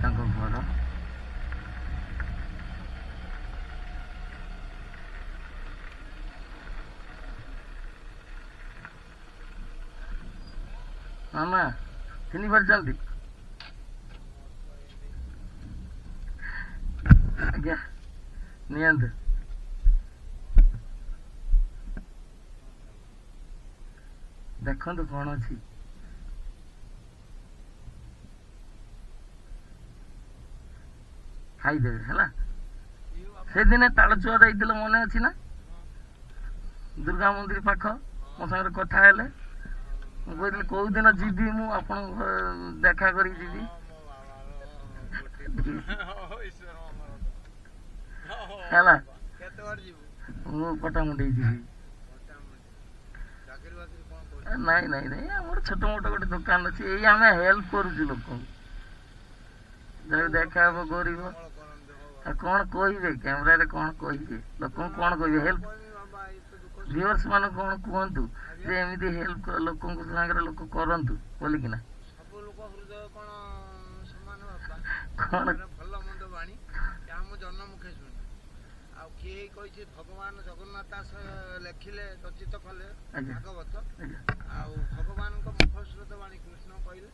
ତାଙ୍କ ଘର। ମାମା ଚିହ୍ନି ପାରିଛନ୍ତି? ଆଜ୍ଞା ନିଅନ୍ତୁ। ଦେଖନ୍ତୁ କଣ ଅଛି। ଖାଇଦେବେ ହେଲା। ସେଦିନେ ତାଳଚୁଆ ଯାଇଥିଲେ ମନେ ଅଛି ନା? ଦୁର୍ଗା ମନ୍ଦିର ପାଖ ମୋ ସାଙ୍ଗରେ କଥା ହେଲେ। ମୁଁ କହିଥିଲି କୋଉ ଦିନ ଯିବି ମୁଁ ଆପଣଙ୍କ ଦେଖା କରିକି ଯିବି। ହେଲା ମୁଁ ପଟାମୁଣ୍ଡେଇ ଯିବି। ନାଇଁ ନାଇଁ ନାଇଁ ଆମର ଛୋଟ ମୋଟ ଗୋଟେ ଦୋକାନ ଅଛି। ଏଇ ଆମେ ହେଲ୍ପ କରୁଛୁ ଲୋକଙ୍କୁ। ଯଦି ଦେଖା ହବ ଗରିବ ଆଉ କଣ କହିବେ କ୍ୟାମେରାରେ କଣ କହିବେ ଲୋକଙ୍କୁ କଣ କହିବେ ହେଲ୍ପ ଭିଉଅର୍ସ ମାନଙ୍କୁ କଣ କୁହନ୍ତୁ ଯେ ଏମିତି ହେଲ୍ପ ଲୋକଙ୍କ ସାଙ୍ଗରେ ଲୋକ କରନ୍ତୁ ବୋଲିକିନା। କଣ ଭଲ ମନ୍ଦ ବାଣୀ ଏହା ମୁଁ ଜନ୍ମମୁଖେ ଶୁଣି। ଆଉ କିଏ କହିଛି ଭଗବାନ ଜଗନ୍ନାଥ ଦାସ ଲେଖିଲେ ରଚିତ କଲେ ଭାଗବତ। ଆଉ ଭଗବାନଙ୍କ ମୁଖସ୍ରୋତ ବାଣୀ କୃଷ୍ଣ କହିଲେ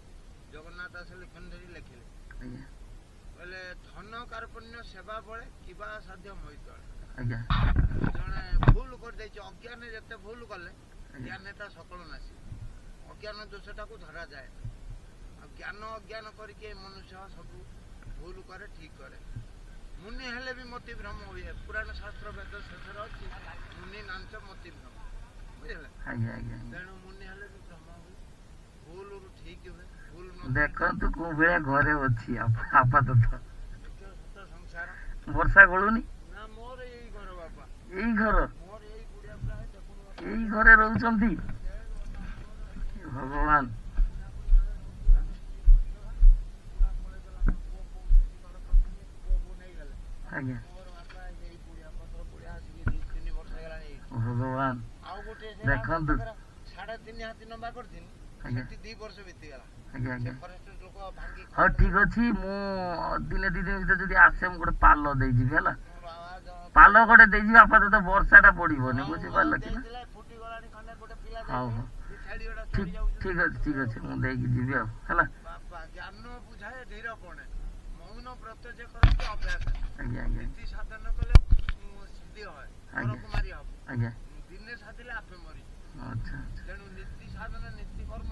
ଜଗନ୍ନାଥ ଦାସ ଲେଖନ ଧରି ଲେଖିଲେ କହିଲେ ଧନ କାର୍ପଣ୍ୟ ସେବା ବଳେ କିବା ସାଧ୍ୟ ମୈତଳେ। ଜଣେ ଭୁଲ କରିଦେଇଛି ଅଜ୍ଞାନ ଯେତେ ଭୁଲ କଲେ ଜ୍ଞାନ ତା ସକଳ ନାଶି। ଅଜ୍ଞାନ ଦୋଷଟାକୁ ଧରାଯାଏ। ଆଉ ଜ୍ଞାନ ଅଜ୍ଞାନ କରିକି ମନୁଷ୍ୟ ସବୁ ଭୁଲ କରେ ଠିକ କରେ। ମୁନି ହେଲେ ବି ମତି ଭ୍ରମ ହୁଏ। ପୁରାଣ ଶାସ୍ତ୍ର ବେଦ ଶେଷରେ ଅଛି ମୁନି ନାଞ୍ଚ ମତି ଭ୍ରମ ବୁଝିଲେ। ତେଣୁ ମୁନି ହେଲେ ବି ଭ୍ରମ ହୁଏ। ଭୁଲରୁ ଠିକ ହୁଏ। ଭୁଲ ଦେଖନ୍ତୁ କୋଉ ଭଳିଆ ଘରେ ଅଛି ଆପାତତଃ। ସଂସାର ବର୍ଷା ଗଳୁନି ନା ମୋର ଏଇ ଘର ବାପା। ଏଇ ଘର ମୋର ଏଇ ଗୁଡିଆ ପ୍ରାୟ ଦେଖୁନ ଏଇ ଘରେ ରହୁଛନ୍ତି। ଭଗବାନ ଆଜ୍ଞା ଭଗବାନ ଦେଖନ୍ତୁ 3.5 ହାତୀ ଲମ୍ବା କରିଥିଲି। 2 ବର୍ଷ ବିତିଗଲା। ହଉ ଠିକ ଅଛି ମୁଁ ଦିନେ 2 ଦିନ ଭିତରେ ଯଦି ଆସେ ମୁଁ ଗୋଟେ ପାଲ ଦେଇଯିବି ହେଲା। ପାଲ ଗୋଟେ ଦେଇଯିବି ଆପାତତ ବର୍ଷା ଟା ପଡିବନି ବୁଝିପାରିଲ କି ନା। ହଉ ହଉ ଠିକ ଅଛି ମୁଁ ଦେଇକି ଯିବି ଆଉ ହେଲା। ଜ୍ଞାନ ବୁଝାଏ ଧୀର ପଣେ ମୌନ ବ୍ରତ ଯେ କରନ୍ତି ଅଭ୍ୟାସ। ଆଜ୍ଞା ନୀତି ସାଧନ କଲେ ସିଦ୍ଧି ହୁଏ। ମାରି ହବ ଦିନେ ସାଧିଲେ ଆପେ ମରି। ତେଣୁ ନୀତି ସାଧନ ନୀତି କର୍ମ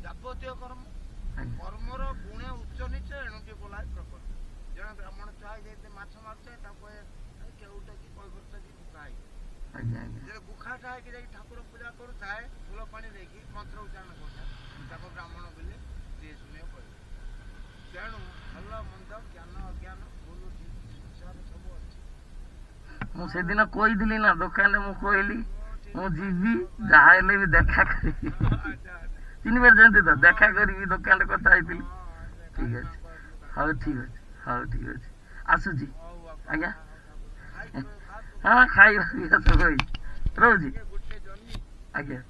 ଯାବତୀୟ କର୍ମ କର୍ମର ଗୁଣେ ଉଚ୍ଚ ନିଚ ଏଣୁକି ବୋଲାଏ ପ୍ରକଟ। ଜଣେ ବ୍ରାହ୍ମଣ ଛୁଆ ହେଇଯାଇଥିଲେ ମାଛ ମାରୁଥାଏ ତାକୁ କେଉଟ କି କୈବର୍ତ୍ତ କି ଗୁଖା ହେଇଛି। ଯେତେବେଳେ ଗୁଖାଟା ହେଇକି ଯାଇକି ଠାକୁର ପୂଜା କରୁଥାଏ ଫୁଲ ପାଣି ଦେଇକି ମନ୍ତ୍ର ଉଚ୍ଚାରଣ କରୁଥାଏ ତାକୁ ବ୍ରାହ୍ମଣ ବୋଲି ଯିଏ ଶୁଣିବ କହିବ। ତେଣୁ ଭଲ ମନ୍ଦ ଜ୍ଞାନ ଅଜ୍ଞାନ ଭୁଲ ଠିକ ସଂସାର ସବୁ ଅଛି। ମୁଁ ସେଦିନ କହିଥିଲି ନା ଦୋକାନରେ ମୁଁ କହିଲି ମୁଁ ଯିବି ଯାହା ହେଲେ ବି ଦେଖା କରିବି। ଚିହ୍ନି ପାରୁଛନ୍ତି ତ ଦେଖା କରିବି ଦୋକାନରେ କଥା ହେଇଥିଲି। ଠିକ ଅଛି ହଉ ଠିକ ଅଛି ଆସୁଛି ଆଜ୍ଞା। ହଁ ଖାଇବା ପିଇବା ସବୁ ହେଇଛି ରହୁଛି ଆଜ୍ଞା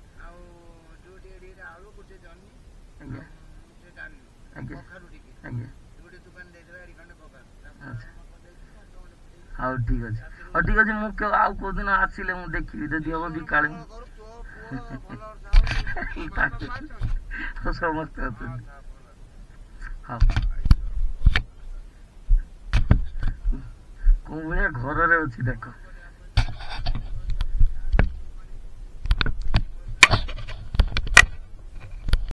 ହଉ ଠିକ ଅଛି ମୁଁ ଆଉ କୋଉଦିନ ଆସିଲେ ମୁଁ ଦେଖିବି ଯଦି ହବ ବିକାଳେ ସମସ୍ତେ ଅଛନ୍ତି। ହଉ କୋଉ ଭଳିଆ ଘରରେ ଅଛି ଦେଖ।